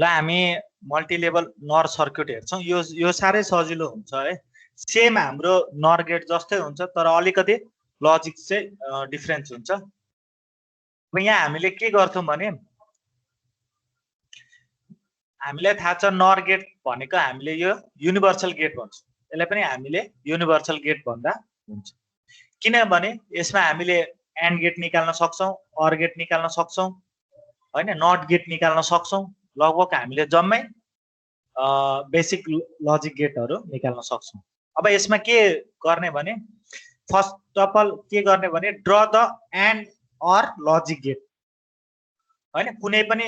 ल हामी मल्टिलेभल नर सर्किट हेर्छौं। यो साह्रै सजिलो हुन्छ है। सेम हाम्रो नर गेट जस्तै हुन्छ तर अलिकति लजिक चाहिँ डिफरेन्स हुन्छ। अब यहाँ हामीले के गर्छौं भने हामीलाई थाहा छ नर गेट भनेको हामीले यो युनिभर्सल गेट भन्छौं। यसलाई पनि हामीले युनिभर्सल गेट भन्दा हुन्छ किनभने यसमा हामीले एन्ड गेट निकाल्न सक्छौं, अर गेट निकाल्न सक्छौं हैन, नट गेट निकाल्न सक्छौं। लगभग हामीले जम्मै बेसिक लजिक गेटहरु निकाल्न सक्छौं। अब यसमा के गर्ने भने फर्स्ट अफ अल के गर्ने भने draw the and or logic gate हैन। कुनै पनि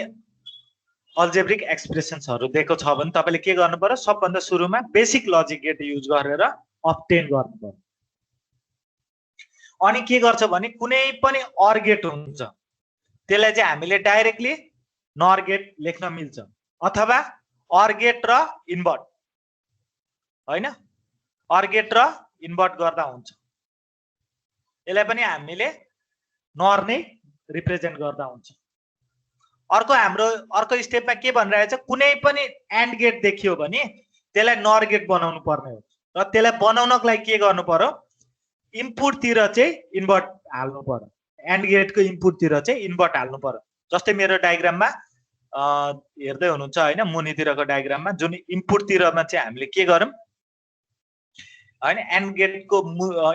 अल्जेब्रिक एक्सप्रेसन्सहरु दिएको छ भने तपाईले के गर्नु पर्यो, सबभन्दा सुरुमा बेसिक लजिक गेट युज गरेर अब्टेन गर्नु पर्यो। अनि के गर्छ भने कुनै पनि अर गेट हुन्छ त्यसलाई चाहिँ हामीले डाइरेक्टली नर गेट लेख्न मिल्छ अथवा अर गेट र इन्भर्ट हैन, अर गेट र इन्भर्ट गर्दा हुन्छ। यसलाई पनि हामीले नर नै रिप्रेजेन्ट गर्दा हुन्छ। अर्को स्टेपमा के भनिरहेछ, कुनै पनि एन्ड गेट देखियो भने त्यसलाई नर गेट बनाउनु पर्ने हो र त्यसलाई बनाउनको लागि के गर्नु पर्यो, इनपुट तिर चाहिँ इन्भर्ट हाल्नु पर्यो। एन्ड गेटको इनपुट तिर चाहिँ इन्भर्ट हाल्नु पर्यो। जस्तै मेरो डायग्राममा हेर्दै हुनुहुन्छ हैन, मुनितिरको डायग्राममा जुन इनपुट तिरमा चाहिँ हामीले के गर्यौं हैन, एन्ड गेटको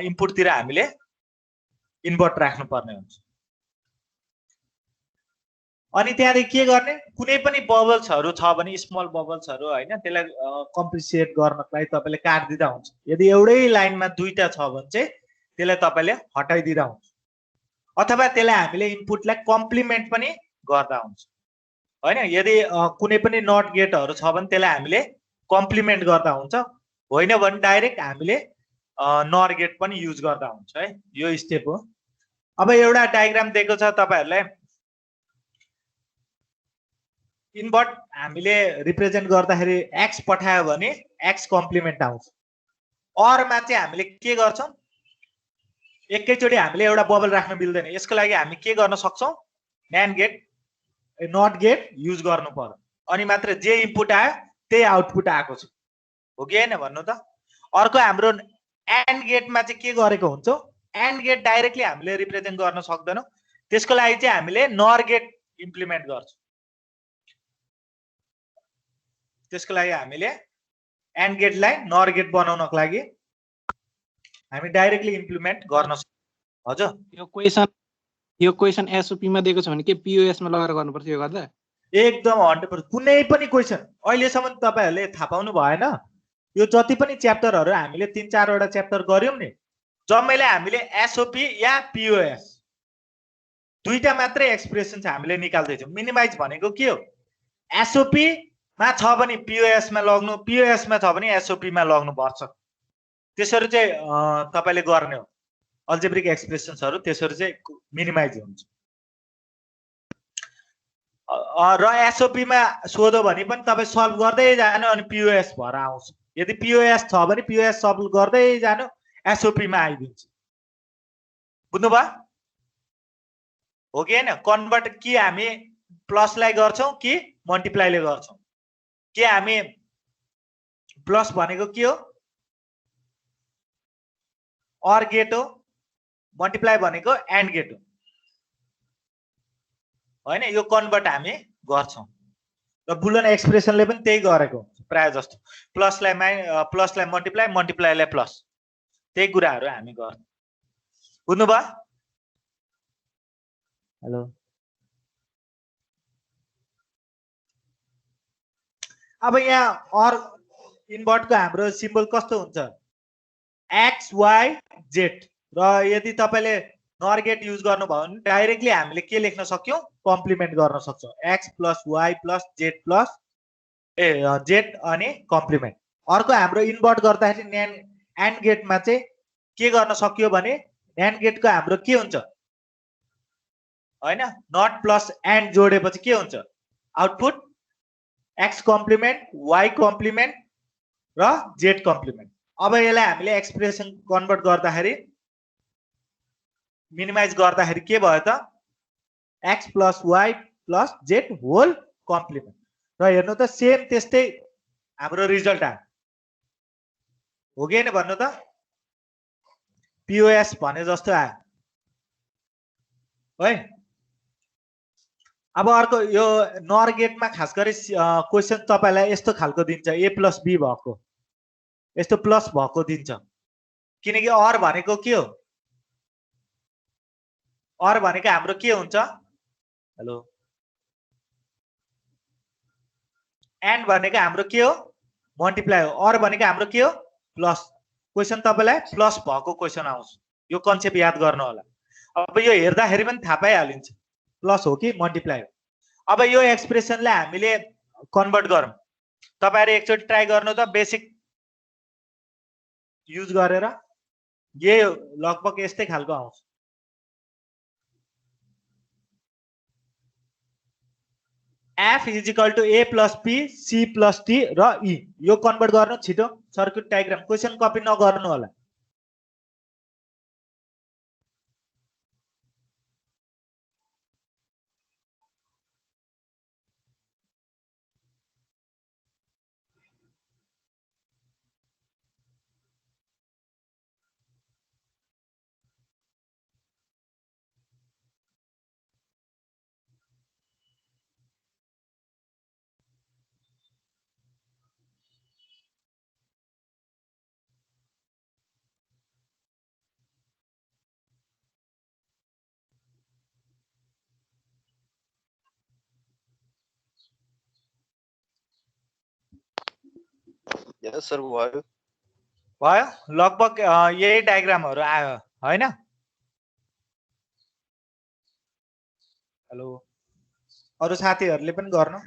इनपुट तिर हामीले इन्भर्ट राख्नु पर्ने हुन्छ। अनि त्यहाँदेखि के गर्ने, कुनै पनि बबल्सहरु छ भने स्मल बबल्सहरु हैन, त्यसलाई कम्प्लिसेट गर्नको लागि तपाईले काट्दिदा हुन्छ। यदि एउटै लाइनमा दुईटा छ भने चाहिँ त्यसलाई तपाईले हटाइदिदा हुन्छ अथवा त्यसलाई हामीले इनपुटलाई कम्प्लिमेन्ट पनि गर्दा हुन्छ हैन। यदि कुनै पनि नट गेटहरु छ भने त्यसलाई हामीले कम्प्लिमेन्ट गर्दा हुन्छ, होइन भने डाइरेक्ट हामीले नर गेट पनि युज गर्दा हुन्छ है। यो स्टेप हो। अब एउटा डायग्राम दिएको छ तपाईहरुलाई, इन्भर्ट हामीले रिप्रेजेन्ट गर्दाखेरि एक्स पठायो भने एक्स कम्प्लिमेन्ट आउँछ। अरमा चाहिँ हामीले के गर्छौं, एकैचोटी हामीले एउटा बबल राख्न मिल्दैन। यसको लागि हामी के गर्न सक्छौं, NAND gate not gate use गर्नु पर्यो। अनि मात्र जे इनपुट आयो त्यही आउटपुट आएको छ, हो कि हैन भन्नु त। अर्को हाम्रो एन्ड गेटमा चाहिँ के गरेको हुन्छ, एन्ड गेट डाइरेक्टली हामीले रिप्रेजेन्ट गर्न सक्दैनौं। त्यसको लागि चाहिँ हामीले नर गेट इम्प्लिमेन्ट गर्छौं। त्यसको लागि हामीले एन्ड गेटलाई नर गेट बनाउनको लागि हामी डाइरेक्टली इम्प्लिमेन्ट गर्न सक्छौं। हजुर यो क्वेशन एसओपी मा दिएको छ भने के पीओएस मा लगाएर गर्नुपर्छ यो गर्दा? एकदम 100%। कुनै पनि क्वेशन अहिलेसम्म तपाईहरुले थाहा पाउनु भएन, यो जति पनि च्याप्टरहरु हामीले 3-4 वटा च्याप्टर गर्यौं नि, जम्मैले हामीले एसओपी या पीओएस दुईटा मात्रै एक्सप्रेसन्स हामीले निकाल्दै छौं। मिनिमाइज भनेको के हो, एसओपी मा छ भने पीओएस मा लग्नु, पीओएस मा छ भने एसओपी मा लग्नु पर्छ। त्यसरी चाहिँ तपाईले गर्ने हो। अल्जेब्रिक एक्सप्रेसन्सहरु त्यसरी चाहिँ मिनिमाइज हुन्छ। र एसओपी मा सोध्यो भने पनि तपाई सल्भ गर्दै जानु अनि पीओएस भएर आउँछ। यदि पीओएस छ भने पीओएस सल्भ गर्दै जानु, एसओपी मा आइदिन्छ। बुझ्नुभयो हो कि हैन? कन्भर्ट कि हामी प्लसलाई गर्छौं कि मल्टिप्लाईले गर्छौं? के हामी प्लस भनेको के हो, अर गेट हो, मल्टिप्लाई भनेको एन्ड गेट हो हैन। यो कन्भर्ट हामी गर्छौं र बुलियन एक्सप्रेसनले पनि त्यही गरेको प्राय जस्तो। प्लसलाई मल्टिप्लाई, मल्टिप्लाईलाई प्लस, त्यही कुराहरु हामी गर्छौं। बुझ्नुभयो? हेलो, अब यहाँ अर इन्भर्टको हाम्रो सिम्बल कस्तो हुन्छ, एक्स वाई जेड। र यदि तपाईले नर गेट युज गर्नुभयो भने डाइरेक्टली हामीले के लेख्न सक्यौं, कम्प्लिमेन्ट गर्न सक्छौं, x plus y plus z plus z अनि कम्प्लिमेन्ट। अर्को हाम्रो इन्भर्ट गर्दाखेरि एन्ड गेटमा चाहिँ के गर्न सक्यो भने एन्ड गेटको हाम्रो के हुन्छ हैन, नट प्लस एन्ड जोडेपछि के हुन्छ, output x complement, y complement र जेड कम्प्लिमेन्ट। अब यसलाई हामीले एक्सप्रेसन कन्भर्ट गर्दाखेरि मिनिमाइज गर्दाखेरि के भयो त, x plus y plus z whole complement र हेर्नु त सेम त्यस्तै हाम्रो रिजल्ट आयो हो कि हैन भन्नु त POS भने जस्तो आयो है अब अर्को यो नर गेटमा खास गरी क्वेशन तपाईलाई यस्तो खालको दिन्छ a प्लस b भएको यस्तो प्लस भएको दिन्छ किनकि अर भनेको के हो अर भनेको हाम्रो के हुन्छ हेलो एन्ड भनेको हाम्रो के हो मल्टिप्लाई हो अर भनेको हाम्रो के हो प्लस क्वेशन तपाईलाई प्लस भएको क्वेशन आउँछ यो कन्सेप्ट याद गर्नु होला अब यो हेर्दाखेरि पनि थाहा पाइहालिन्छ प्लस हो कि मल्टिप्लाई हो अब यो एक्सप्रेसनलाई हामीले कन्भर्ट गरौँ तपाईहरु एकचोटि ट्राई गर्नु त बेसिक युज गरेर यही लगभग यस्तै खालको आउँछ f is equal to a plus p c plus t र e यो कन्भर्ट गर्नु छिटो सर्किट डायग्राम क्वेशन कपी नगर्नु होला यस सर भयो भयो लगभग यही डायग्रामहरु आयो हैन हेलो अरु साथीहरुले पनि गर्नु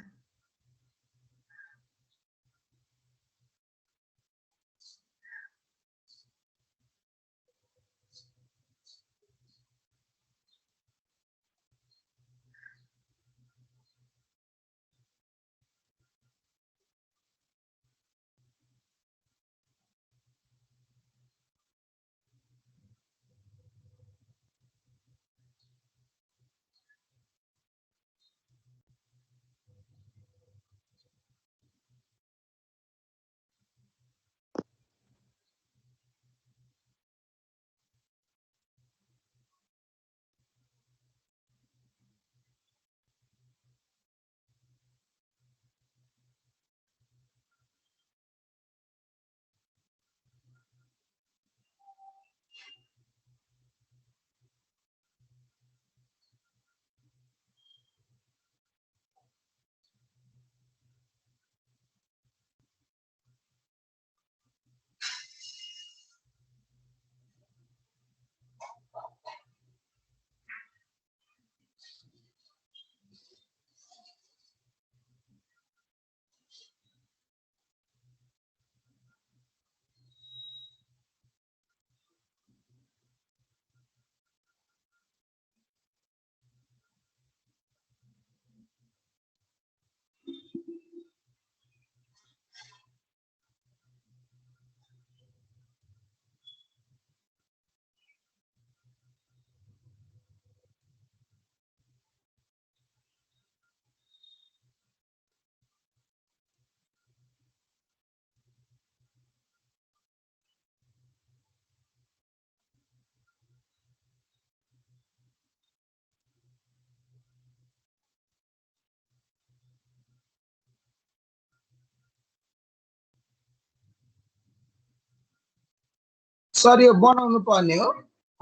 सर यो बनाउनु पर्ने हो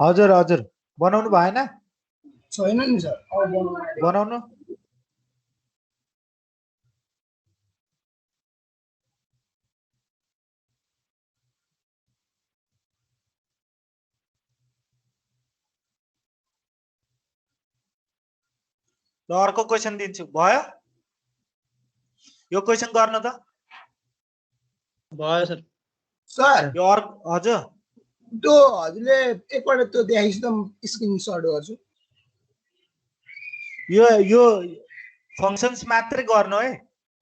हजुर हजुर बनाउनु भएन छैन नि सर अब बनाउनु ल अर्को क्वेशन दिन्छु भयो यो क्वेशन गर्न त भयो सर सर यो हजुर त्यो हजुरले एकपल्ट त्यो देखाइस् त स्क्रिनशट गर्छु यो फंक्शन्स मात्रै गर्नु है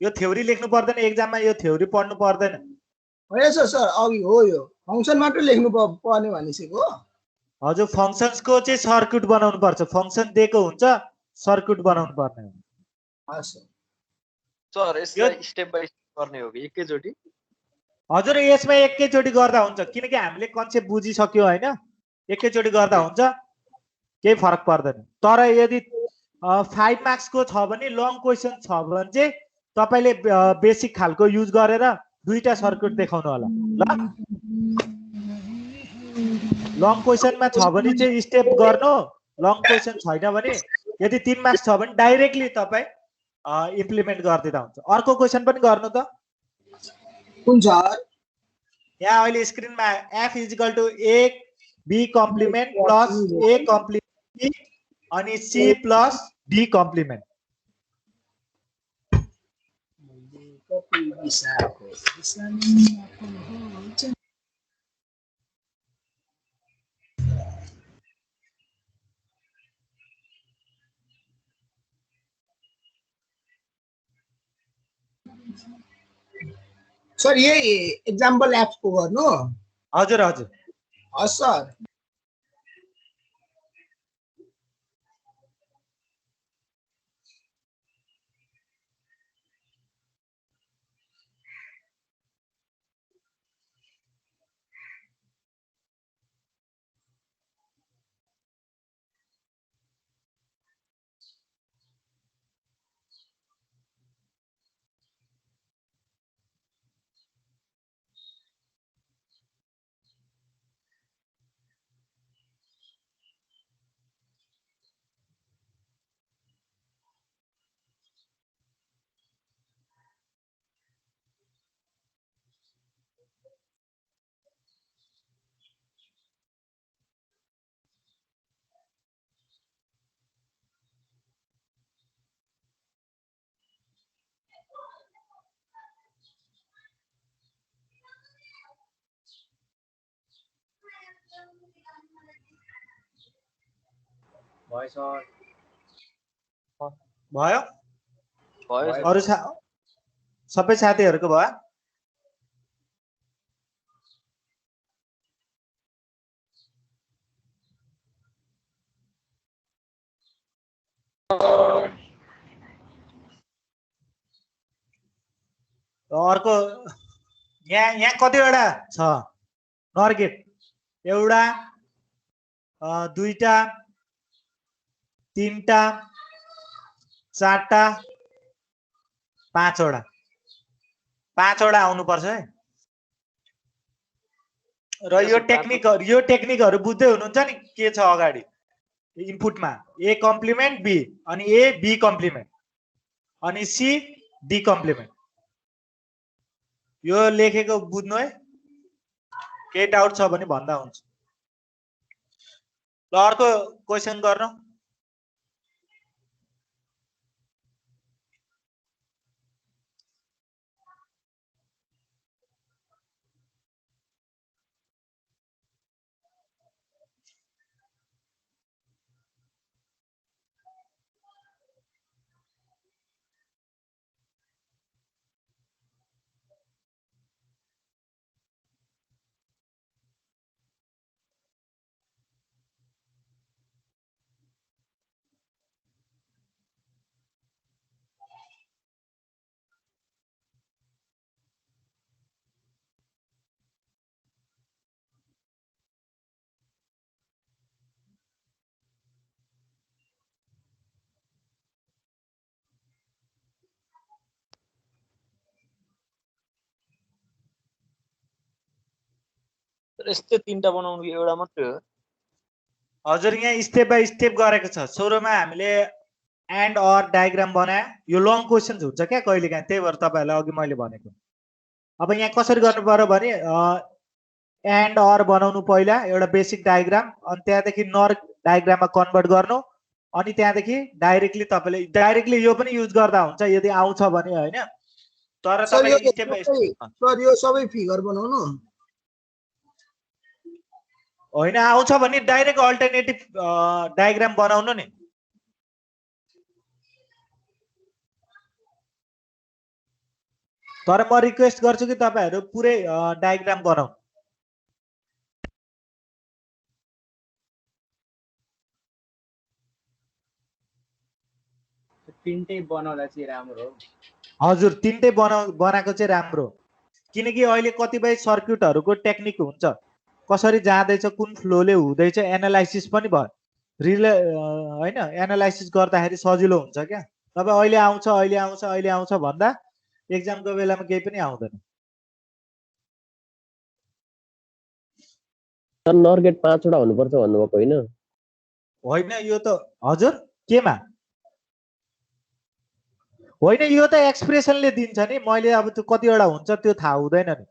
यो थ्योरी लेख्नु पर्दैन एक्जाममा यो थ्योरी पढ्नु पर्दैन होइन सर अघि हो यो फंक्सन मात्र लेख्नु पर्ने भनिसकेको हजुर फंक्शन्सको चाहिँ सर्किट बनाउनु पर्छ फंक्शन दिएको हुन्छ सर्किट बनाउनु पर्ने हो। हस् सर यसलाई स्टेप बाइ स्टेप गर्ने हो कि एकैचोटि? हजुर यसमा एकैचोटि गर्दा हुन्छ किनकि हामीले कन्सेप्ट बुझिसक्यो हैन, एकैचोटि गर्दा हुन्छ, केही फरक पर्दैन। तर यदि 5 मार्क्सको छ भने लङ क्वेसन छ भने चाहिँ तपाईले बेसिक खालको युज गरेर दुईटा सर्किट देखाउनु होला ल। लङ क्वेसनमा छ भने चाहिँ स्टेप गर्नु, लङ क्वेसन छैन भने यदि 3 मार्क्स छ भने डाइरेक्टली तपाई इम्प्लिमेन्ट गर्दिदा हुन्छ। अर्को क्वेसन पनि गर्नु त। कुन छ? यहाँ अहिले स्क्रिनमा f = a b complement plus a complement b अनि c plus d complement. Sir यही एक्जाम्पल एफ को गर्नु? हजुर हजुर हस् सर। भयो? भयो अरु सबै साथीहरुको भयो? अर्को यहाँ कतिवटा छ नर गेट? एउटा, दुईटा, तीनटा, चारटा, पाँचवटा। पाँचवटा आउनु पर्छ है। र यो टेक्निकहरु बुझ्दै हुनुहुन्छ नि के छ अगाडि इनपुटमा? ए कम्प्लिमेन्ट बी अनि ए बी कम्प्लिमेन्ट अनि सी डी कम्प्लिमेन्ट। यो लेखेको बुझ्नु है। केही डाउट छ भने भन्दा हुन्छ। ल अर्को क्वेशन गर्नु। यस्तै तीनटा बनाउनु कि एउटा मात्रै हो? हजुर यहाँ स्टेप बाइ स्टेप गरेको छ। सुरुमा हामीले एन्ड अर डायग्राम बनाए। यो लङ क्वेशन्स हुन्छ क्या कहिलेकाहीँ, त्यही भएर तपाईहरुलाई अघि मैले भनेको। अब यहाँ कसरी गर्नु पर्यो भने एन्ड अर बनाउनु पहिला एउटा बेसिक डायग्राम, अनि त्यहाँदेखि नर डायग्राममा कन्भर्ट गर्नु, अनि त्यहाँदेखि डाइरेक्टली तपाईले डाइरेक्टली यो पनि युज गर्दा हुन्छ यदि आउँछ भने हैन। तर तपाईले स्टेप बाइ स्टेप सर यो सबै फिगर बनाउनु होइन, आउँछ भने डाइरेक्ट अल्टरनेटिभ डायग्राम बनाउनु नि। तर म रिक्वेस्ट गर्छु कि तपाईहरु पुरै डायग्राम बनाउनु। तिनटै बनाउँदा चाहिँ राम्रो हो। हजुर तिनटै बनाएको चाहिँ राम्रो, किनकि अहिले कतिपय सर्क्युटहरूको टेक्निक हुन्छ, कसरी जाँदैछ कुन फ्लोले हुँदैछ एनालाइसिस पनि भयो, होइन एनालाइसिस गर्दाखेरि सजिलो हुन्छ क्या। तपाईँ अहिले आउँछ अहिले आउँछ अहिले आउँछ भन्दा एक्जामको बेलामा केही पनि आउँदैन। नर गेट 5 वटा हुनुपर्छ भन्नुभएको होइन? होइन यो त हजुर केमा होइन, यो त एक्सप्रेसनले दिन्छ नि, मैले अब त्यो कतिवटा हुन्छ त्यो थाहा हुँदैन नि,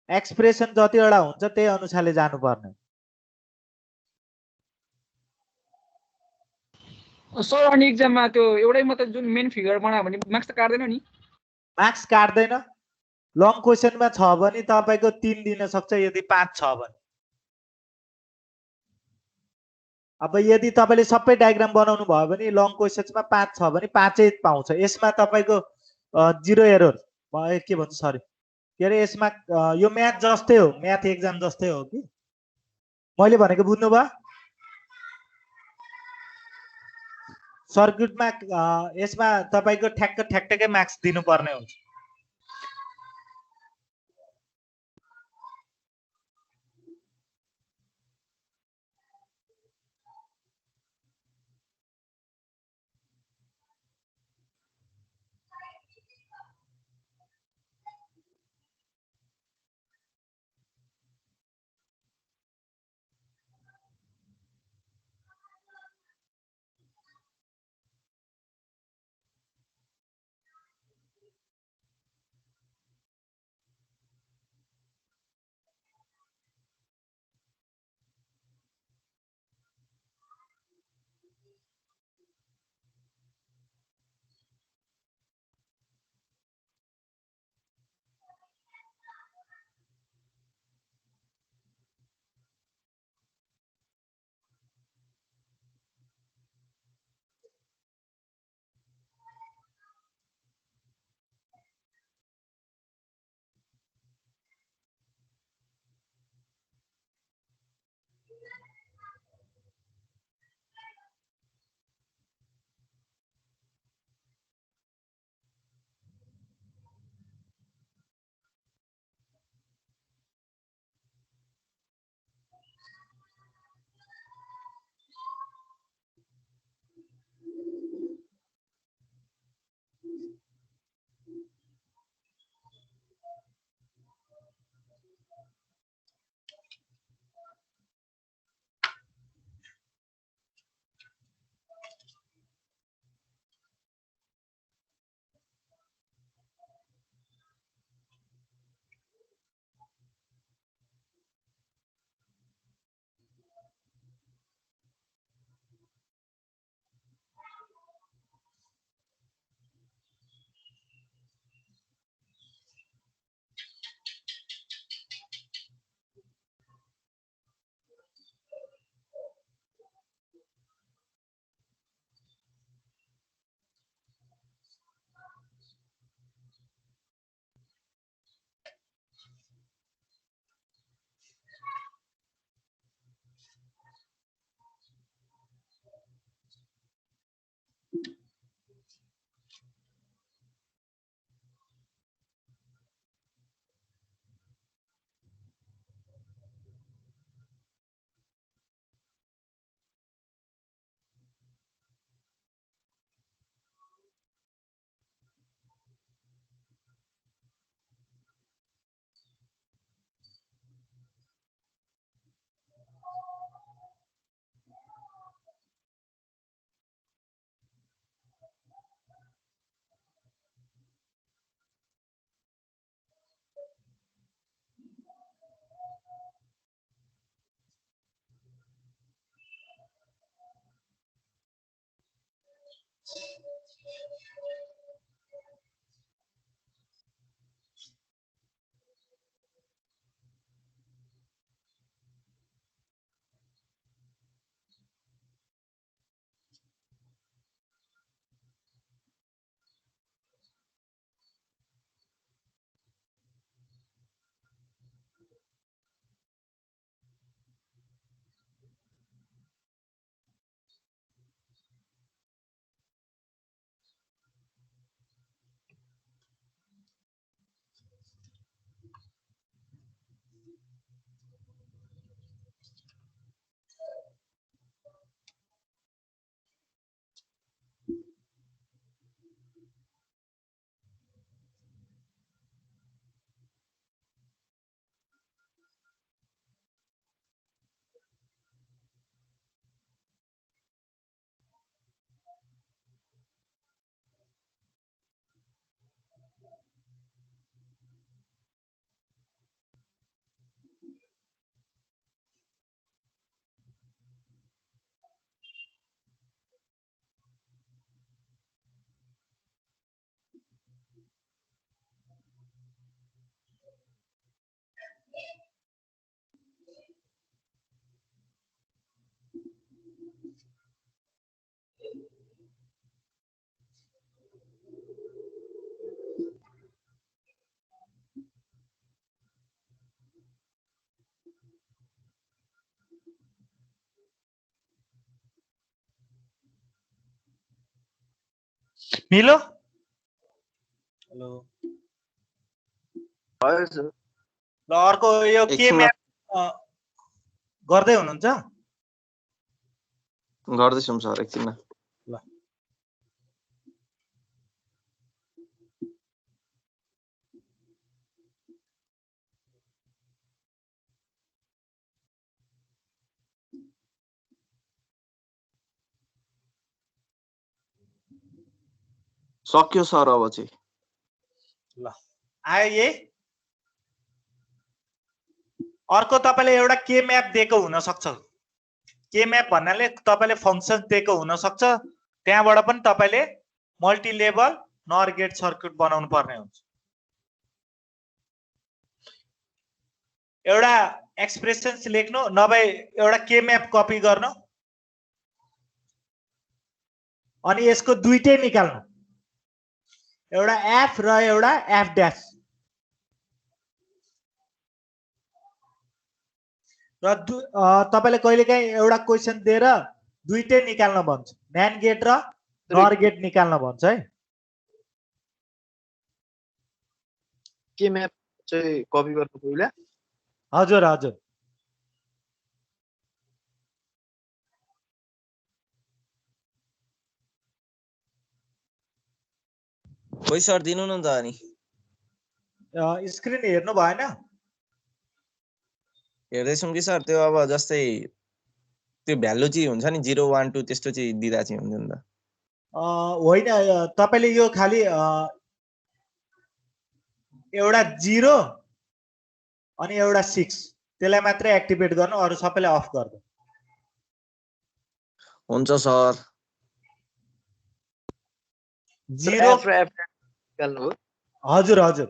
एक्सप्रेसन जतिवटा हुन्छ त्यही अनुसारले जानुपर्ने। सर अनि एक्जाममा त्यो एउटै मात्रै जुन मेन फिगर बनायो भने मार्क्स त काट्दैन नि? मार्क्स काट्दैन, लङ क्वेसनमा छ भने तपाईँको 3 दिन सक्छ यदि 5 छ भने। अब यदि तपाईँले सबै डायग्राम बनाउनु भयो भने लङ क्वेसन्समा 5 छ भने 5 पाउँछ। यसमा तपाईँको 0 एरर के भन्छ सरी के अरे, यसमा यो म्याथ जस्तै हो, म्याथ एक्जाम जस्तै हो कि मैले भनेको बुझ्नुभयो? सर्किटमा यसमा तपाईँको ठ्याक्कै मार्क्स दिनुपर्ने हुन्छ। मिलो हेलो भयो सर ल अर्को यो के एकछिनमा म्याप गर्दै हुनुहुन्छ गर्दैछौँ सर एकछिनमा ल सक्यो सर अब चाहिँ ल आयो यही अर्को तपाईले एउटा के म्याप दिएको हुन सक्छ के म्याप भन्नाले तपाईले फंक्सन दिएको हुन सक्छ त्यहाँबाट पनि तपाईले मल्टी लेभल नर गेट सर्किट बनाउनु पर्ने हुन्छ एउटा एक्सप्रेसन्स लेख्नु नभए एउटा के म्याप कपी गर्नु अनि यसको दुईटै निकाल्नु एउटा एफ र एउटा एफ ड्याश र तपाईले कहिलेकाहीँ एउटा क्वेशन दिएर दुईटै निकाल्न भन्छ न्यान्ड गेट र नर गेट निकाल्न भन्छ है के म्याप चाहिँ कपी गर्नु पहिला हजुर हजुर खोइ सर दिनु न त अनि स्क्रिन हेर्नु भएन हेर्दैछौँ कि सर त्यो अब जस्तै त्यो भ्यालु चाहिँ हुन्छ नि 0 1 2 त्यस्तो चाहिँ दिँदा चाहिँ हुन्छ नि त होइन तपाईले यो खाली एउटा 0 अनि एउटा 6 त्यसलाई मात्रै एक्टिभेट गर्नु अरु सबैलाई अफ गर्नु हुन्छ सर 0 एफ र एफ निकाल्नु हो हजुर हजुर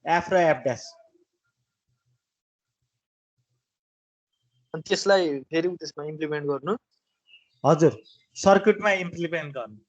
एफ र एफ ड्याश अनि त्यसलाई फेरि त्यसमा इम्प्लिमेन्ट गर्नु हजुर सर्किटमा इम्प्लिमेन्ट गर्नु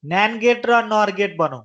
NAND गेट र NOR गेट बनाऊ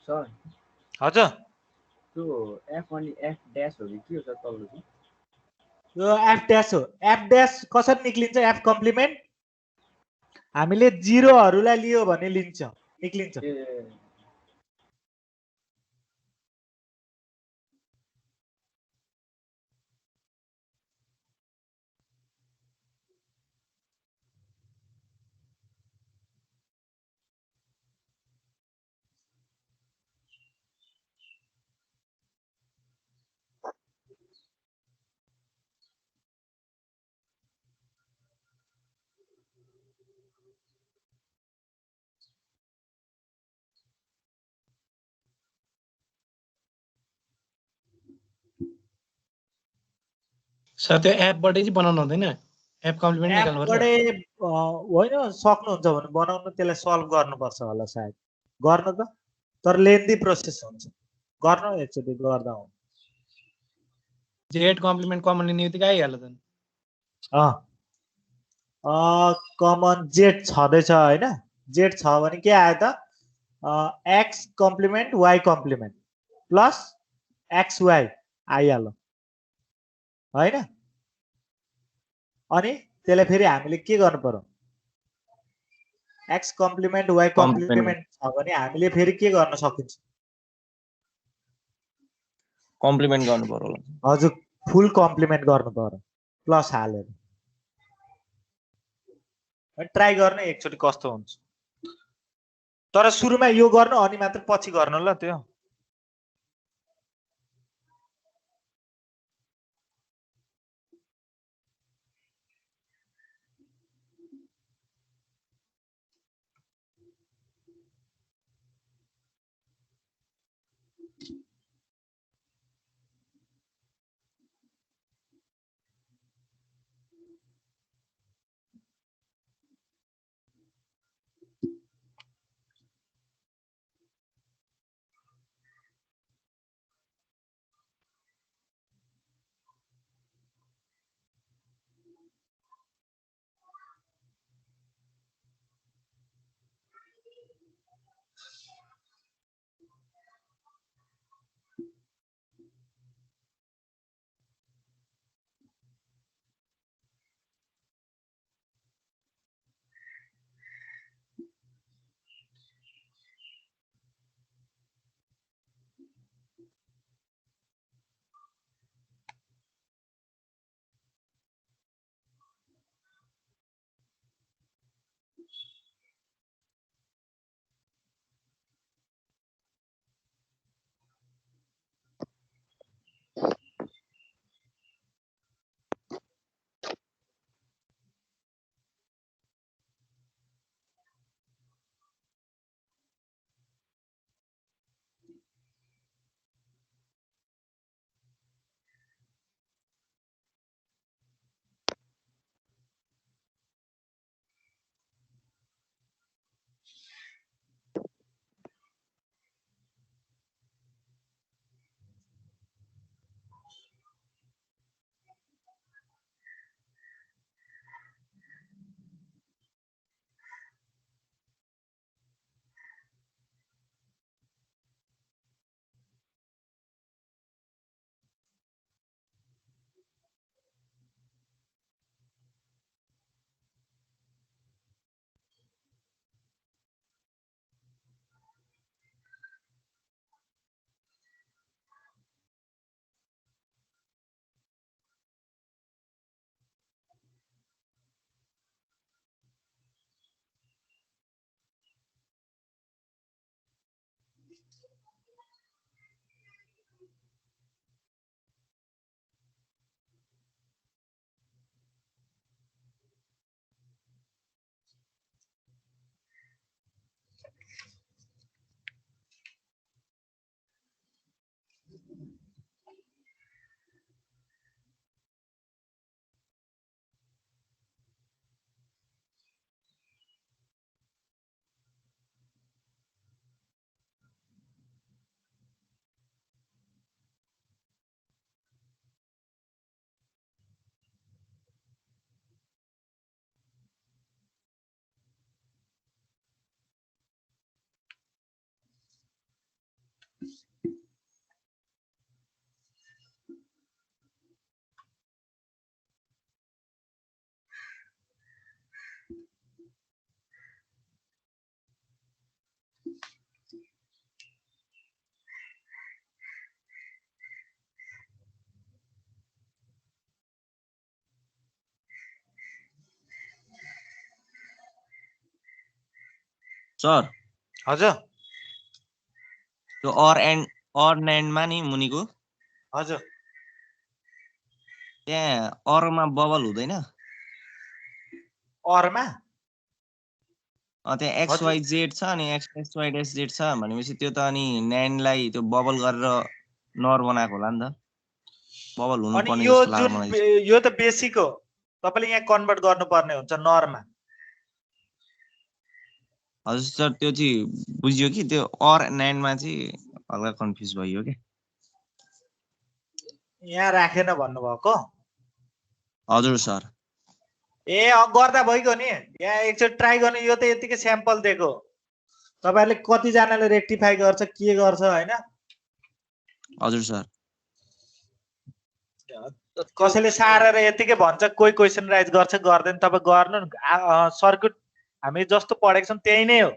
सर हजुर त्यो एफ अनि एफ ड्यास हो कि के हो सर तल्लो चाहिँ यो एफ ड्याश हो एफ ड्याश कसरी निक्लिन्छ एफ कम्प्लिमेन्ट हामीले 0 हरूलाई लियो भने लिन्छ निक्लिन्छ ए सर त्यो एपबाटै चाहिँ बनाउनु हुँदैन एप कम्प्लिमेन्ट निकाल्नु पर्छ एपबाटै होइन सक्नुहुन्छ भने बनाउनु त्यसलाई सल्भ गर्नुपर्छ होला सायद गर्न त तर लेन्दी प्रोसेस हुन्छ गर्नु एकचोटि गर्दा हुन्छ जेड कम्प्लिमेन्ट कमन लिने बित्तिकै आइहाल्यो त कमन जेड छँदैछ होइन जेड छ भने के आयो त x complement y complement plus x y आइहाल्यो होइन अनि त्यसलाई फेरि हामीले के गर्नु पर्यो एक्स कम्प्लिमेन्ट वाइ कम्प्लिमेन्ट छ भने हामीले फेरि के गर्न सकिन्छ कम्प्लिमेन्ट गर्नु पर्यो होला हजुर फुल कम्प्लिमेन्ट गर्नु पर्यो प्लस हालेर ट्राई गर्ने एकचोटि कस्तो हुन्छ तर सुरुमा यो गर्नु अनि मात्र पछि गर्नु ल त्यो सर हजुर त्यो अर एन्डमा नि मुनिको हजुर त्यहाँ अरमा बबल हुँदैन अरमा त्यहाँ एक्स वाइ जेड छ अनि एक्स वाइ डेस जेड छ भनेपछि त्यो त अनि न्यान्डलाई त्यो बबल गरेर नर बनाएको होला नि त बबल हुनु अनि पर्ने यो जस्तो लाग्यो जुन मलाई यो त बेसिक हो, तपाईँले यहाँ कन्भर्ट गर्नुपर्ने हुन्छ नरमा। हजुर सर त्यो चाहिँ बुझियो कि त्यो अर एन्ड मा चाहिँ हल्का कन्फ्युज भयो के यहाँ राखेन भन्नुभएको। हजुर सर ए गर्दा भइगयो नि, यहाँ एकचोटि ट्राई गर्ने। यो त यतिकै स्याम्पल दिएको, तपाईँहरूले कतिजनाले रेक्टिफाई गर्छ के गर्छ होइन। हजुर सर कसैले सारेर यतिकै भन्छ, कोही क्वेसन राइज गर्छ गर्दैन। तपाईँ गर्नु सर्किट हामी जस्तो पढेको छौँ त्यही नै हो।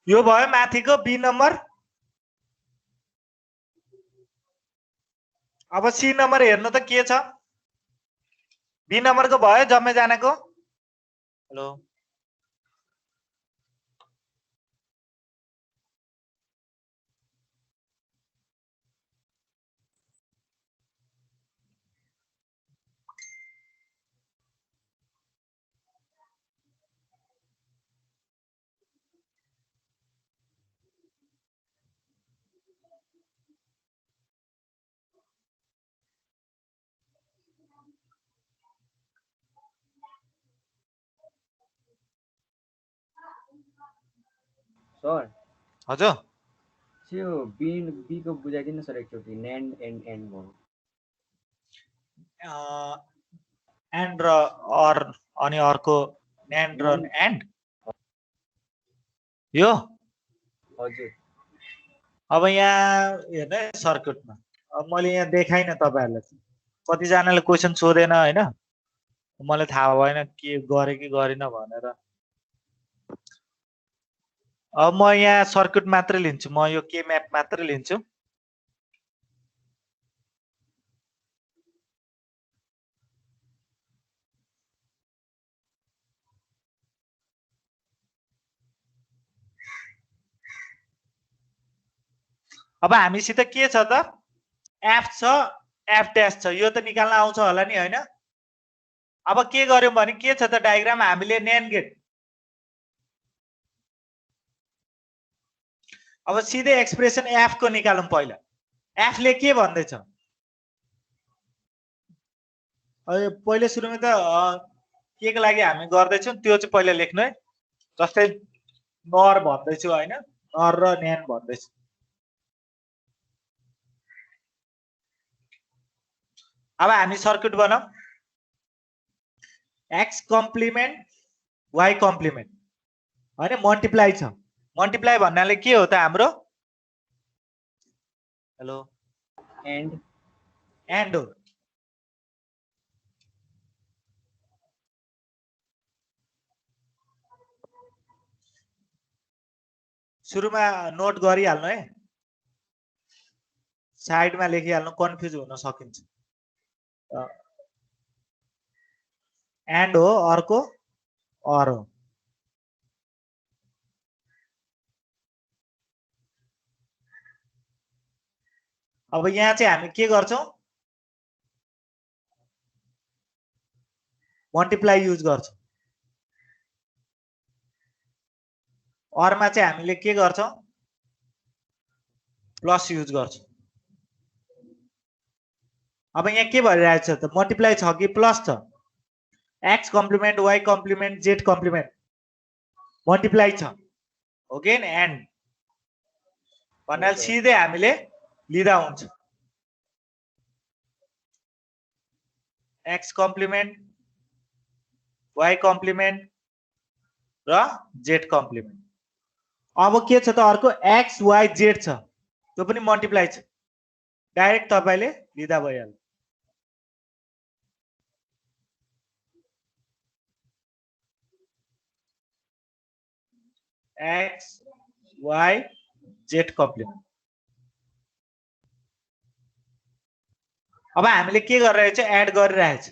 यो भयो माथिको बी नम्बर। अब सी नम्बर हेर्नु त के छ। बी नम्बरको भयो जम्मैजनाको। हेलो सर हजुर त्यो बी को बुझाइदिनु सर एकचोटि न्यान्ड एन्ड भयो एन्ड र अर अनि अर्को न्यान्ड र एन्ड यो। हजुर अब यहाँ हेर्नु है सर्किटमा, अब मैले यहाँ देखाइनँ तपाईँहरूलाई। कतिजनाले क्वेसन सोधेन होइन, मलाई थाहा भएन के गरेँ कि गरिनँ भनेर। अब म यहाँ सर्किट मात्रै लिन्छु, म यो के म्याप मात्रै लिन्छु। अब हामीसित के छ त, एफ छ एफ ड्यास छ, यो त निकाल्न आउँछ होला नि होइन। अब के गर्यौं भने के छ त डायग्राम, हामीले न्यान्ड गेट। अब सिधै एक्सप्रेसन एफ को निकालौं पहिला। एफ ले के भन्दैछ, पहिले सुरुमा त के को लागि हामी गर्दैछौँ त्यो चाहिँ पहिला लेख्नु है। जस्तै नर भन्दैछु होइन, नर र न्यान भन्दैछु। अब हामी सर्किट बनाऊ। एक्स कम्प्लिमेन्ट वाइ कम्प्लिमेन्ट होइन, मल्टिप्लाई छ। मल्टिप्लाई भन्नाले के हो त हाम्रो, हेलो एन्ड हो। सुरुमा नोट गरिहाल्नु है, साइडमा लेखिहाल्नु, कन्फ्युज हुन सकिन्छ। एन्ड हो, अर्को अर हो। अब यहाँ चाहिँ हामी के गर्छौं, मल्टिप्लाई युज गर्छौं। अरमा चाहिँ हामीले के गर्छौं प्लस युज गर्छौं अब यहाँ के भइरहेछ त मल्टिप्लाई छ कि प्लस छ x complement y complement z complement multiply छ ओके नि एन्ड भन्नाले सिधै हामीले लिदा हुन्छ x कम्प्लिमेन्ट y कम्प्लिमेन्ट र z कम्प्लिमेन्ट अब के छ त अर्को x y z छ त्यो पनि मल्टिप्लाई छ डाइरेक्ट तपाईले लिदा भइहाल्यो x y z कम्प्लिमेन्ट अब हामीले के गरिरहेछ एड गरिरहेछ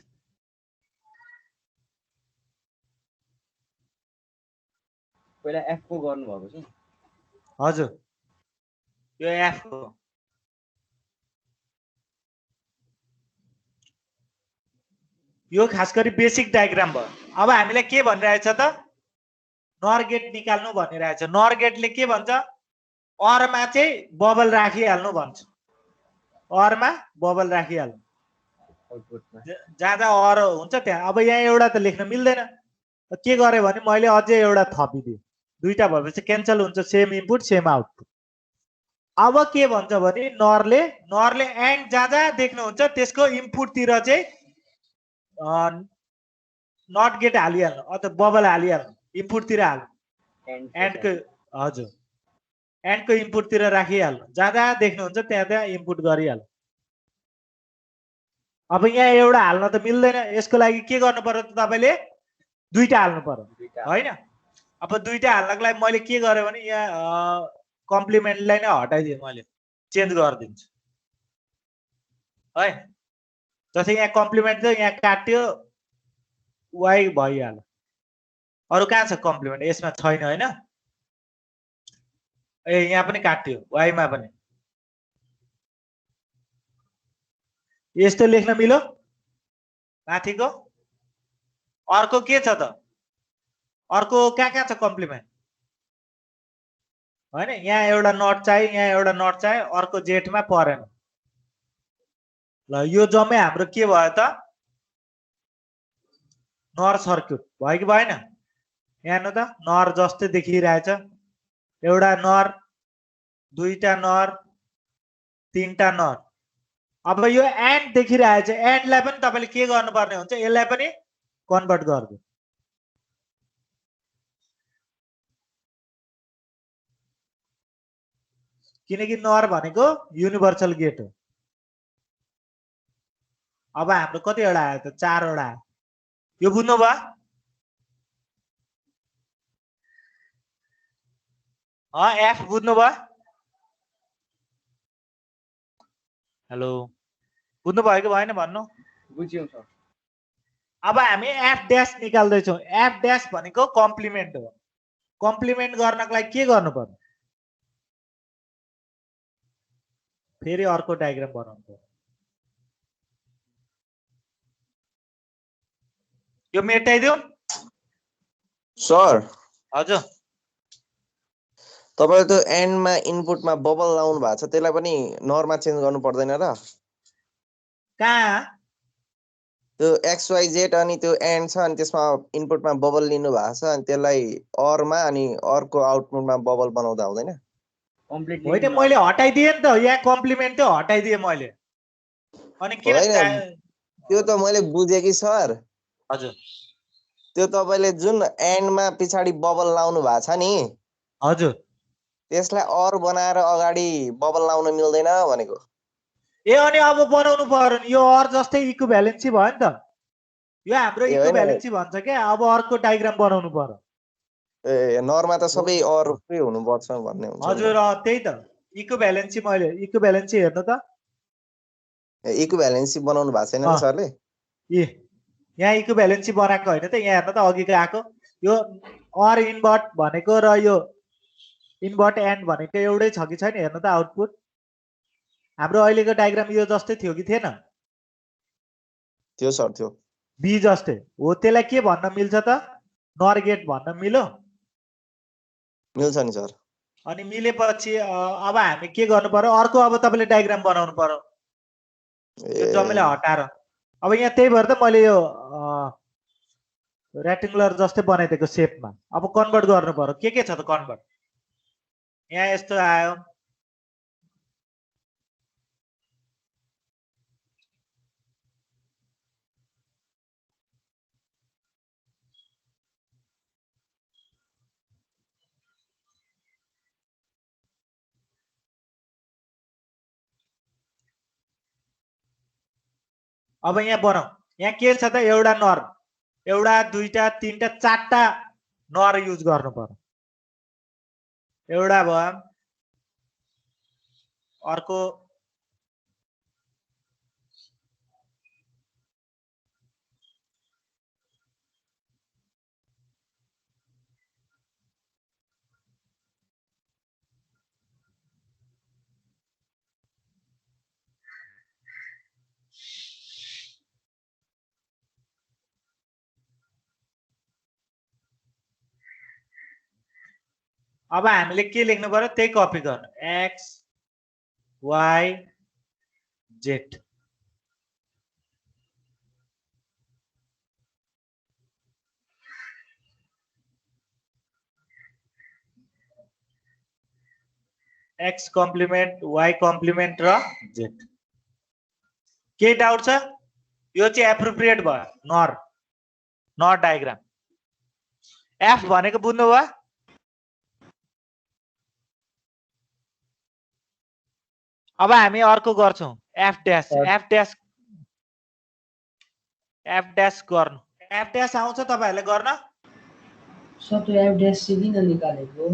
पहिला f को गर्नु भएको छ हजुर यो f हो यो खास गरी बेसिक डायग्राम भयो अब हामीलाई के भनिरहेछ त नर गेट निकाल्नु भनिरहेछ नर गेटले के भन्छ अरमा चाहिँ बबल राखिहाल्नु भन्छ अरमा बबल राखिहाल्नु आउटपुटमा जहाँ जहाँ अर हुन्छ त्यहाँ अब यहाँ एउटा त लेख्न मिल्दैन के गरे भने मैले अझै एउटा थपिदिएँ दुईटा भएपछि क्यान्सल हुन्छ सेम इनपुट सेम आउटपुट अब के भन्छ भने नरले एन्ड जहाँ जहाँ देख्नुहुन्छ त्यसको इनपुटतिर चाहिँ नट गेट हालिहाल्नु अथवा बबल हालिहाल्नु इनपुटतिर हाल्नु एन्डको हजुर एन्डको इनपुटतिर राखिहाल्नु जहाँ जहाँ देख्नुहुन्छ त्यहाँ त्यहाँ इनपुट गरिहाल्नु अब यहाँ एउटा हाल्न त मिल्दैन यसको लागि के गर्नु पर्यो त तपाईले दुईटा हाल्नु पर्यो हैन अब दुईटा हाल्नको लागि मैले के गरे भने यहाँ कम्प्लिमेन्टलाई नै हटाइदिएँ मैले चेन्ज गरिदिन्छु है जस्तै यहाँ कम्प्लिमेन्ट चाहिँ यहाँ काट्यो y भइहाल्यो अरु कहाँ छ कम्प्लिमेन्ट यसमा छैन हैन ए यहाँ पनि काट्यो y मा पनि यस्तो लेख्न मिल्यो माथिको अर्को के छ त अर्को कहाँ छ कम्प्लिमेन्ट हैन यहाँ एउटा नट चाहियो यहाँ एउटा नट चाहियो अर्को जेटमा परेन ल यो जम्मै हाम्रो के भयो त नर सर्किट भयो कि भएन यहाँ हेर्नु त नर जस्तै देखिरहेछ एउटा नर दुईटा नर तीनटा नर अब यो एन्ड देखिरहेछ एन्डलाई पनि तपाईले के गर्नुपर्ने हुन्छ यसलाई पनि कन्भर्ट गर्नु किनकि नर भनेको युनिभर्सल गेट हो अब हाम्रो कतिवटा आयो त 4 वटा आयो यो बुझ्नु भयो एफ बुझ्नु भयो हेलो बुझ्नु भयो कि भएन भन्नु बुझ्यौं सर अब हामी एफ ड्यास निकाल्दै छौं एफ ड्यास भनेको कम्प्लिमेन्ट हो कम्प्लिमेन्ट गर्नको लागि के गर्नु पर्यो फेरि अर्को डायग्राम बनाउनु पर्यो यो मेटाइदियो सर हजुर तपाईले त्यो एन्डमा इनपुटमा बबल लाउनु भएको छ त्यसलाई पनि नरमा चेन्ज गर्नु पर्दैन र कहाँ त्यो XYZ अनि त्यो एन्ड छ अनि त्यसमा इनपुटमा बबल लिनु भएको छ अनि त्यसलाई अरमा अनि अर्को आउटपुटमा बबल बनाउँदा हुँदैन कम्प्लिटली होइन मैले हटाइदिएँ नि त यहाँ कम्प्लिमेन्ट त हटाइदिएँ मैले अनि के त्यो त मैले बुझेँ कि सर हजुर त्यो तपाईले जुन एन्डमा पछाडी बबल लाउनु भएको छ नि हजुर त्यसलाई अर बनाएर अगाडि बबल लाउन मिल्दैन भनेको ए अनि अब बनाउनु पर्यो नि यो अर जस्तै इक्विभ्यालेन्सी भयो नि त यो हाम्रो इक्विभ्यालेन्सी भन्छ क्या अब अर्को डायग्राम बनाउनु पर्यो ए नरमा त सबै अरकै हुनुपर्छ भन्ने हुन्छ हजुर त्यही त इक्विभ्यालेन्सी मैले इक्विभ्यालेन्सी हेर्नु त इक्विभ्यालेन्सी बनाउनु भएको छैन नि सरले ए यहाँ इक्विभ्यालेन्सी बनाएको होइन त यहाँ हेर्नु त अघिको आएको यो अर इन्भर्ट भनेको र यो इन्भर्ट एन्ड भनेको एउटै छ कि छैन हेर्नु त आउटपुट हाम्रो अहिलेको डायग्राम यो जस्तै थियो कि थिएन थियो सर थियो बी जस्तै हो त्यसलाई के भन्न मिल्छ त नर गेट भन्न मिल्यो मिल्छ नि सर। अनि मिलेपछि अब हामी के गर्नु पर्यो, अर्को अब तपाईँले डायग्राम बनाउनु पर्यो यो जम्मैले हटाएर। अब यहाँ त्यही भएर त मैले यो रेक्टेङ्गुलर जस्तै बनाइदिएको सेपमा अब कन्भर्ट गर्नु पर्यो। के छ त कन्भर्ट, यहाँ यस्तो आयो, अब यहाँ बनाऊ। यहाँ के छ त, एउटा नर, एउटा दुईटा तीनटा चारटा नर युज गर्नु पर्यो। एउटा भयो, अर्को अब हामीले के लेख्नु पर्यो त्यही कपी गर्नु, x y z. X complement y complement र जेड। के डाउट छ? यो चाहिँ एप्रोप्रिएट भयो, नर नर डायग्राम। एफ भनेको बुझ्नुभयो? अब हामी अर्को गर्छौं, एफ ड्यास। एफ ड्यास गर्नु, एफ ड्यास आउँछ तपाईहरुले गर्न? सर त्यो एफ ड्यास चाहिँ किन निकालेको?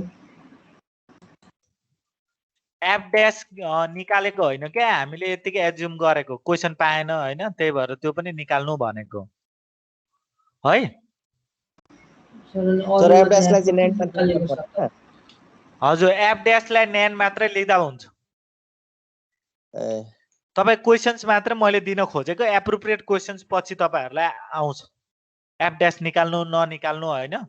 एफ ड्यास निकालेको होइन क्या, हामीले यतिकै एज्युम गरेको, क्वेशन पाएन हैन, त्यही भएर त्यो पनि निकाल्नु भनेको है। सर एफ ड्यासलाई चाहिँ नेन मात्र लेख्नुपर्छ। हजुर, एफ ड्यासलाई नेन मात्रै लेख्दा हुन्छ। तपाई क्वेशन्स मात्र मैले दिन खोजेको, एप्रोप्रिएट क्वेशन्स पछि तपाईहरुलाई आउँछ। एफ ड्यास निकाल्नु ननिकाल्नु हैन।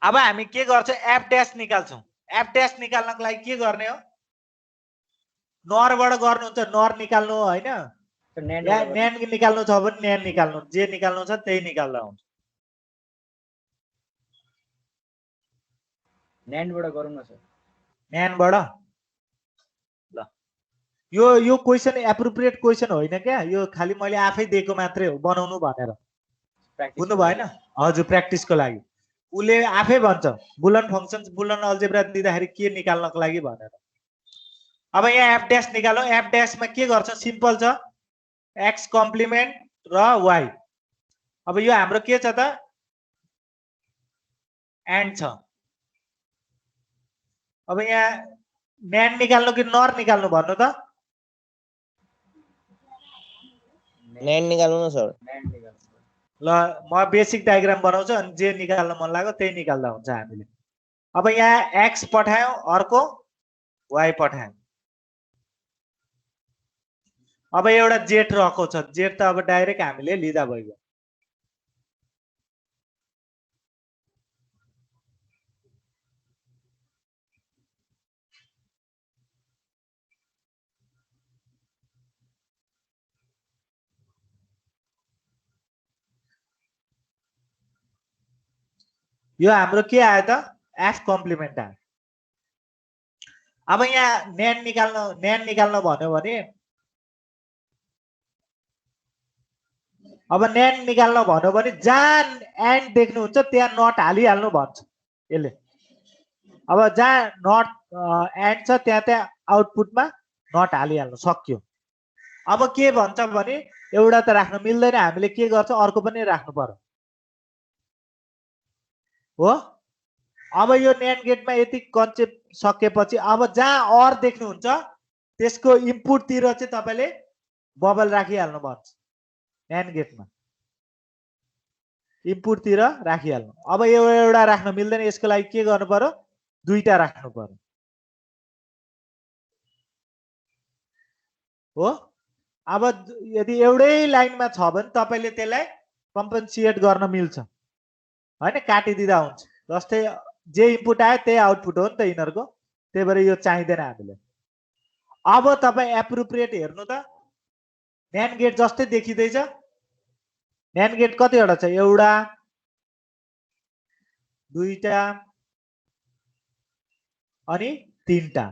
अब हामी के गर्छौं, एफ ड्यास निकाल्छौं। एफ ड्यास निकाल्नको लागि के गर्ने हो, नरबाट गर्नुहुन्छ, नर निकाल्नु हैन, नेन निकाल्नु छ भने नेन निकाल्नु, जे निकाल्नु छ त्यही निकाल्दा हुन्छ। नेनबाट गरौँ न सर। नेनबाट ल, यो क्वेशन एप्रोप्रिएट क्वेशन होइन क्या, यो खाली मैले आफै दिएको मात्रै हो बनाउनु भनेर, बुझ्नु भएन? हजुर, प्र्याक्टिसको लागि उले आफै भन्छ बुलन फंक्शन्स बुलन अल्जेब्रा दिँदाखेरि के निकाल्नको लागि भनेर। अब यहाँ एफ ड्यास निकालौं। एफ ड्यासमा के गर्छ, सिम्पल छ, एक्स कम्प्लिमेन्ट र वाई। अब यो हाम्रो के छ त, एन्ड छ। अब यहाँ नेन निकाल्नु कि नर निकाल्नु भन्नु त? नेन निकाल्नु न सर। ल, म बेसिक डायग्राम बनाउँछु, अनि जे निकाल्न मन लाग्यो त्यही निकाल्दा हुन्छ हामीले। अब यहाँ एक्स पठायौं, अर्को वाई पठायौं। अब एउटा जेड रहेको छ, जेड त अब डाइरेक्ट हामीले लिँदा भयो। यो हाम्रो के आयो त, एफ कम्प्लिमेन्ट आयो। अब यहाँ नेन निकाल्न भन्यो भने, अब नेन निकाल्न भन्यो भने जहाँ एन्ड देख्नुहुन्छ त्यहाँ नट हालिहाल्नु भन्छ यसले। अब जहाँ नट एन्ड छ त्यहाँ आउटपुटमा नट हालिहाल्नु, सक्यो। अब के भन्छ भने एउटा त राख्न मिल्दैन, हामीले के गर्छ, अर्को पनि राख्नु पर्यो हो। अब यो नेन गेटमा यति कन्सेप्ट सकेपछि अब जहाँ अर देख्नुहुन्छ त्यसको इनपुटतिर चाहिँ तपाईले बबल राखिहाल्नु भन्छ। नेन गेटमा इनपुटतिर राखिहाल्नु। अब यो एउटा राख्न मिल्दैन, यसको लागि के गर्नु पर्यो, दुईटा राख्नु पर्यो हो। अब यदि एउटै लाइनमा छ भने तपाईले त्यसलाई कम्पन्सिएट गर्न मिल्छ हैन, काटिदिँदा हुन्छ। जस्तै जे इनपुट आयो त्यही आउटपुट हो नि त यिनीहरूको, त्यही भएर यो चाहिँदैन हामीले। अब तपाईँ एप्रोप्रिएट हेर्नु त, न्यान्ड गेट जस्तै देखिँदैछ। न्यान्ड गेट कतिवटा छ? एउटा, दुईटा अनि तीनटा।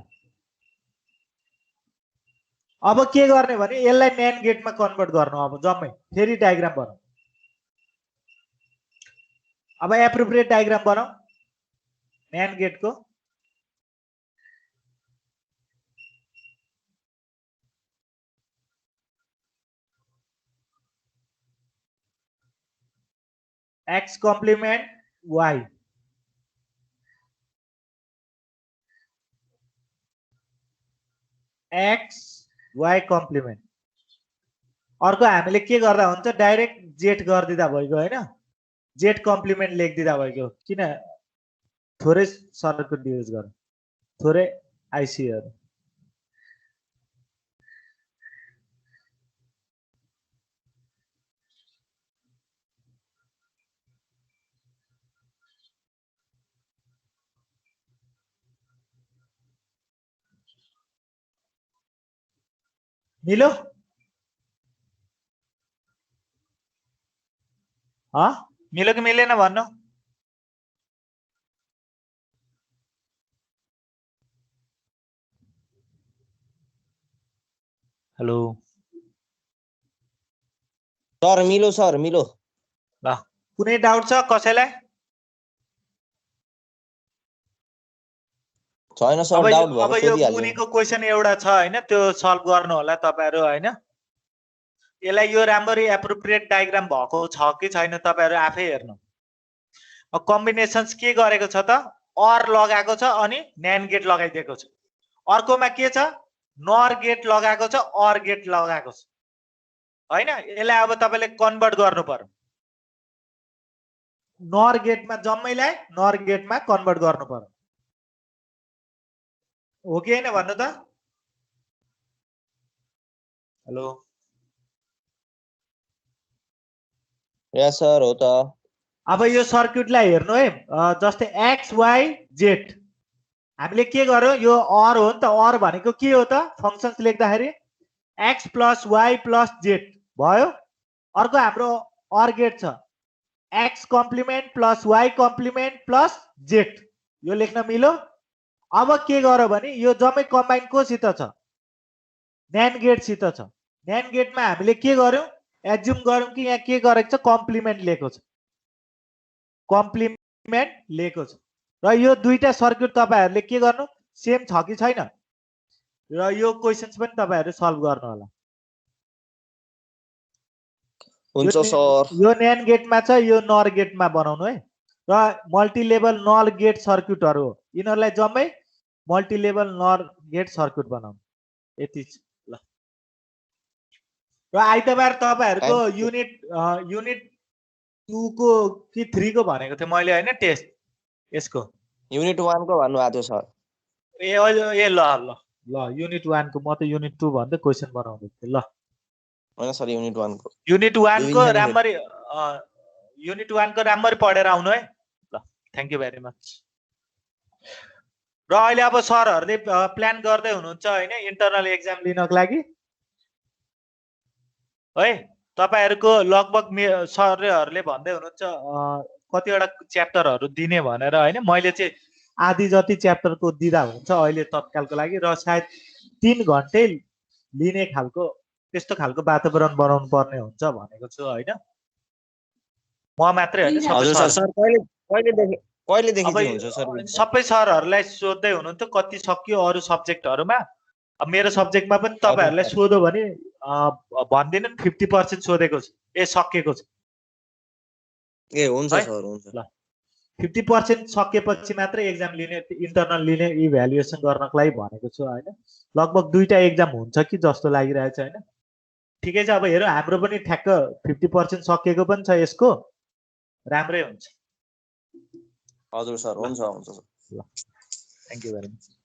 अब के गर्ने भने यसलाई न्यान्ड गेटमा कन्भर्ट गर्नु। अब जम्मै फेरि डायग्राम बनाऊ। अब एप्रोप्रिएट डायग्राम बनाऊ न्यान्ड गेटको। X complement y, x y complement. अर्को हामीले के गर्दा हुन्छ, डाइरेक्ट जेट गरिदिँदा भइगयो हैन, जेट कम्प्लिमेन्ट लेखिदिँदा भइगयो। किन थोरै सर्किट युज गर्नु, थोरै आइसीहरू। मिलो? मिलो कि मिलेन भन्नु? हेलो सर मिलो सर मिलो। ल कुनै डाउट छ कसैलाई? छैन सर, अब डाउट अब भएको यो सोधिहाल्नु। मुनिको क्वेसन एउटा छ हैन, त्यो सल्भ गर्नु होला तपाईहरु हैन। यसलाई यो राम्ररी एप्रोप्रिएट डायग्राम भएको छ कि छैन तपाईहरु आफै हेर्नु। अब कम्बिनेसन्स के गरेको छ त, अर लगाएको छ अनि न्यान्ड गेट लगाइदिएको छ। अर्कोमा के छ, नर गेट लगाएको छ, अर गेट लगाएको छ हैन। यसलाई अब तपाईले कन्भर्ट गर्नु पर्यो। नर गेटमा जम्मैलाई नर गेटमा कन्भर्ट गर्नु पर्यो। हो कि हैन भन्नु त? हेलो यस सर हो त। अब यो सर्किटलाई हेर्नु है, जस्तै एक्स वाई जेड हामीले के गर्यो, यो अर हो नि त। अर भनेको के हो त, फंक्शन्स लेख्दाखेरि x plus y plus z भयो। अर्को हाम्रो अर गेट छ x complement plus y complement plus z, यो लेख्न मिलो। अब के गर्यो भने यो जम्मै कम्बाइन कोसित छ, न्यान्ड गेट सित छ। न्यान्ड गेटमा हामीले के गर्यौं, एज्युम गर्यौं कि यहाँ के गरेको छ, कम्प्लिमेन्ट लेखेको छ, कम्प्लिमेन्ट लेखेको छ। र यो दुईटा सर्किट तपाईहरुले के गर्नु, सेम छ कि छैन, र यो क्वेशन्स पनि तपाईहरुले सल्भ गर्नु होला। हुन्छ सर। यो न्यान्ड गेटमा छ, यो नर गेटमा बनाउनु है। र मल्टिलेभल नर गेट सर्किटहरु हो, यिनीहरुलाई जम्मै मल्टिलेभल नर गेट सर्किट बनाउनु। यति ल। र आइतबार तपाईहरुको युनिट 2 को कि 3 को भनेको थिए मैले हैन, टेस्ट यसको युनिट 1 को भन्नु भएको थियो सर। ए ल ल ल युनिट 1 को, म त युनिट 2 भन्दै क्वेशन बनाउँदै थिए। ल हैन सर, युनिट 1 को। युनिट 1 को राम्ररी युनिट 1 को राम्ररी पढेर आउनु है। ल थ्यांक यू भेरी मच। र अहिले अब सरहरुले प्लान गर्दै हुनुहुन्छ हैन इन्टरनल एक्जाम लिनको लागि है। तपाईहरुको लगभग सरहरुले भन्दै हुनुहुन्छ कतिवटा च्याप्टरहरु दिने भनेर हैन। मैले चाहिँ आधी जति च्याप्टरको दिदा हुन्छ अहिले तत्कालको लागि, र सायद 3 घण्टै लिने खालको त्यस्तो खालको वातावरण बनाउनु पर्ने हुन्छ भनेको छु हैन। म मात्रै हैन, हजुर सर। सर कहिलेदेखि चाहिँ हुन्छ सर? सबै सरहरुलाई सोध्दै हुनुहुन्थ्यो कति सकियो अरु सब्जेक्टहरुमा। अब मेरो सब्जेक्टमा पनि तपाईहरुलाई सोध्यो भने भन्दिनु 50% सोधेको छ, सकिएको छ। ए हुन्छ सर, हुन्छ। ल 50% सकेपछि मात्र एक्जाम लिने, इन्टरनल लिने, इभ्यालुएसन गर्नको लागि भनेको छु हैन। लगभग 2टा एक्जाम हुन्छ कि जस्तो लागिरहेछ हैन। ठिकै छ, अब हेरौँ हाम्रो पनि ठ्याक्क 50% सकिएको पनि छ यसको, राम्रै हुन्छ। हजुर सर, हुन्छ हुन्छ सर। ल थ्यांक यू भेरी मच।